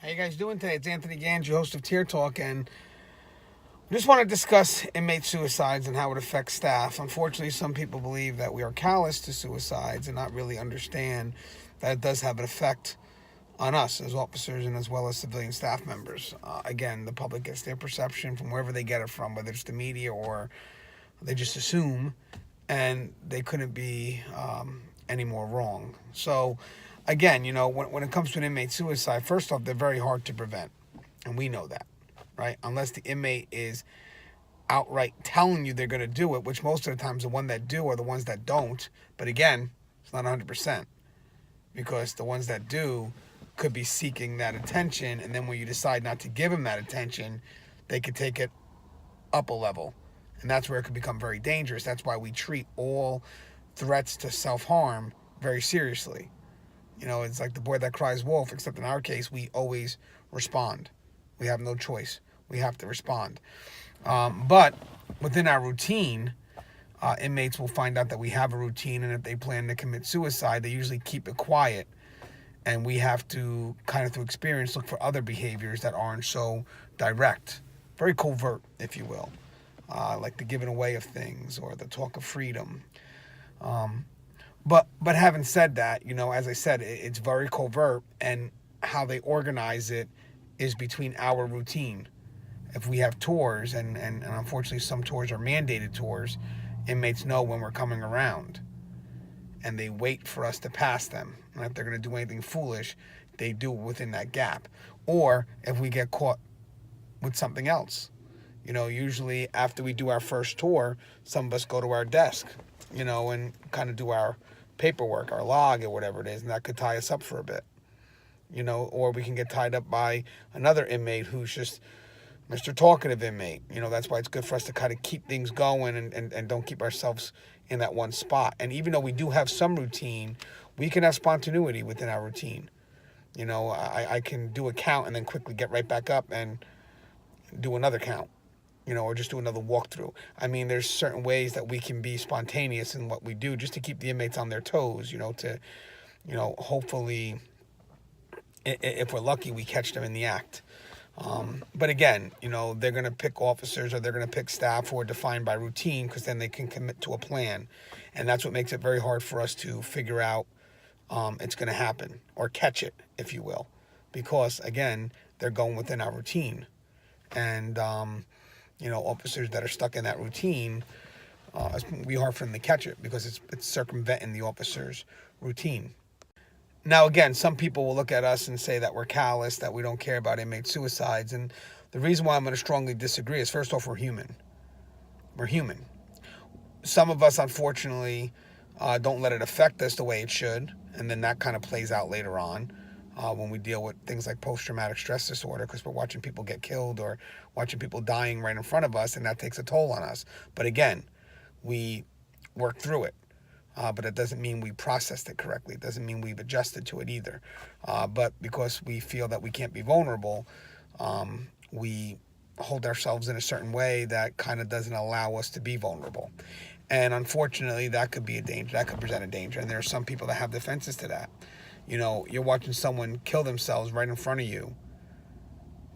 How you guys doing today? It's Anthony Gangi, host of Tier Talk, and I just want to discuss inmate suicides and how it affects staff. Unfortunately, some people believe that we are callous to suicides and not really understand that it does have an effect on us as officers and as well as civilian staff members. Again, the public gets their perception from wherever they get it from, whether it's the media or they just assume, and they couldn't be any more wrong. So, again, when it comes to an inmate suicide, first off, they're very hard to prevent, and we know that, right? Unless the inmate is outright telling you they're going to do it, which most of the times the ones that do are the ones that don't. But again, it's not 100%, because the ones that do could be seeking that attention, and then when you decide not to give them that attention, they could take it up a level. And that's where it could become very dangerous. That's why we treat all threats to self-harm very seriously. It's like the boy that cries wolf, except in our case, we always respond. We have no choice. We have to respond. But within our routine, inmates will find out that we have a routine, and if they plan to commit suicide, they usually keep it quiet. And we have to, kind of through experience, look for other behaviors that aren't so direct, very covert, if you will. Like the giving away of things or the talk of freedom. But having said that, as I said, it's very covert, and how they organize it is between our routine. If we have tours, and unfortunately some tours are mandated tours, inmates know when we're coming around, and they wait for us to pass them. And if they're going to do anything foolish, they do it within that gap. Or if we get caught with something else. Usually after we do our first tour, some of us go to our desk, and kind of do our paperwork, our log, or whatever it is, and that could tie us up for a bit. Or we can get tied up by another inmate who's just Mr. Talkative inmate. That's why it's good for us to kind of keep things going and don't keep ourselves in that one spot. And even though we do have some routine, we can have spontaneity within our routine. I can do a count and then quickly get right back up and do another count. Or just do another walkthrough. I mean, there's certain ways that we can be spontaneous in what we do just to keep the inmates on their toes, hopefully, if we're lucky, we catch them in the act. But again, they're going to pick officers or they're going to pick staff who are defined by routine, because then they can commit to a plan. And that's what makes it very hard for us to figure out it's going to happen or catch it, if you will. Because, again, they're going within our routine. And, officers that are stuck in that routine, it's going to be hard for them to catch it because it's circumventing the officer's routine. Now, again, some people will look at us and say that we're callous, that we don't care about inmate suicides. And the reason why I'm going to strongly disagree is, first off, we're human. We're human. Some of us, unfortunately, don't let it affect us the way it should. And then that kind of plays out later on. When we deal with things like post-traumatic stress disorder, because we're watching people get killed or watching people dying right in front of us, and that takes a toll on us. But again, we work through it. But it doesn't mean we processed it correctly. It doesn't mean we've adjusted to it either. But because we feel that we can't be vulnerable, we hold ourselves in a certain way that kind of doesn't allow us to be vulnerable. And unfortunately, that could be a danger. That could present a danger. And there are some people that have defenses to that. You're watching someone kill themselves right in front of you,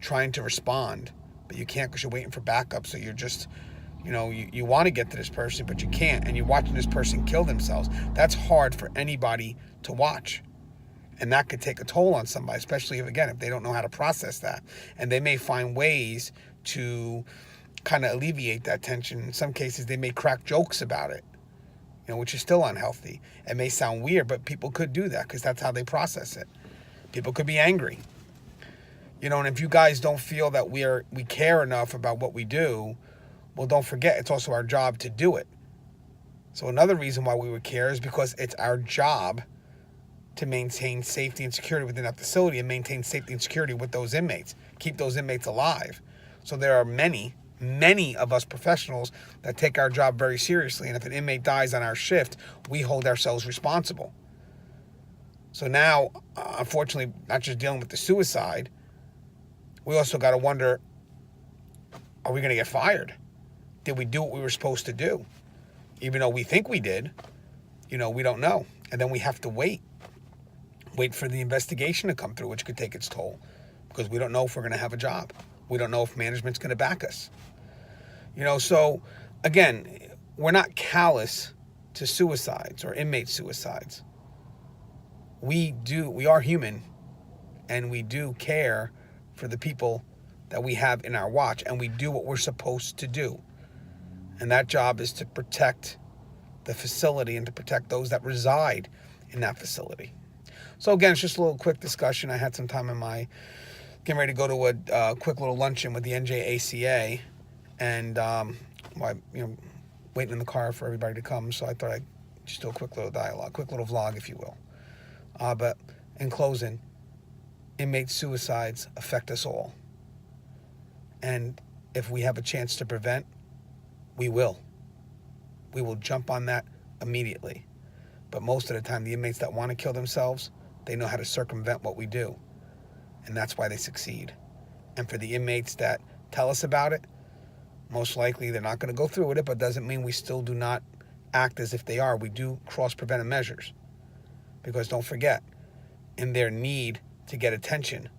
trying to respond, but you can't because you're waiting for backup. So you're just, you want to get to this person, but you can't. And you're watching this person kill themselves. That's hard for anybody to watch. And that could take a toll on somebody, especially if they don't know how to process that. And they may find ways to kind of alleviate that tension. In some cases, they may crack jokes about it. Which is still unhealthy. It may sound weird, but people could do that because that's how they process it. People could be angry. And if you guys don't feel that we care enough about what we do, well, don't forget, it's also our job to do it. So another reason why we would care is because it's our job to maintain safety and security within that facility and maintain safety and security with those inmates, keep those inmates alive. So there are many of us professionals that take our job very seriously. And if an inmate dies on our shift, we hold ourselves responsible. So now, unfortunately, not just dealing with the suicide, we also got to wonder, are we going to get fired? Did we do what we were supposed to do? Even though we think we did, we don't know. And then we have to wait for the investigation to come through, which could take its toll. because we don't know if we're going to have a job. We don't know if management's going to back us. So again, we're not callous to suicides or inmate suicides. We are human, and we do care for the people that we have in our watch, and we do what we're supposed to do. And that job is to protect the facility and to protect those that reside in that facility. So again, it's just a little quick discussion. I had some time getting ready to go to a quick little luncheon with the NJACA, and waiting in the car for everybody to come. So I thought I'd just do a quick little dialogue, quick little vlog, if you will. But in closing, inmate suicides affect us all. And if we have a chance to prevent, we will. We will jump on that immediately. But most of the time, the inmates that want to kill themselves, they know how to circumvent what we do. And that's why they succeed. And for the inmates that tell us about it, most likely they're not going to go through with it, but doesn't mean we still do not act as if they are. We do cross preventive measures. Because don't forget, in their need to get attention,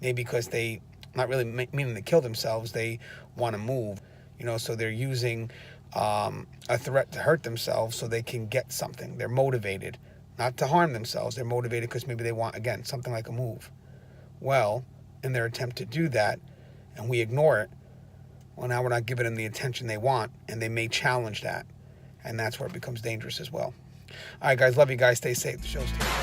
maybe because they not really meaning to kill themselves, they want to move, so they're using a threat to hurt themselves so they can get something. They're motivated not to harm themselves. They're motivated because maybe they want, again, something like a move. Well, in their attempt to do that, and we ignore it, well, now we're not giving them the attention they want, and they may challenge that. And that's where it becomes dangerous as well. All right, guys. Love you guys. Stay safe. The show's here.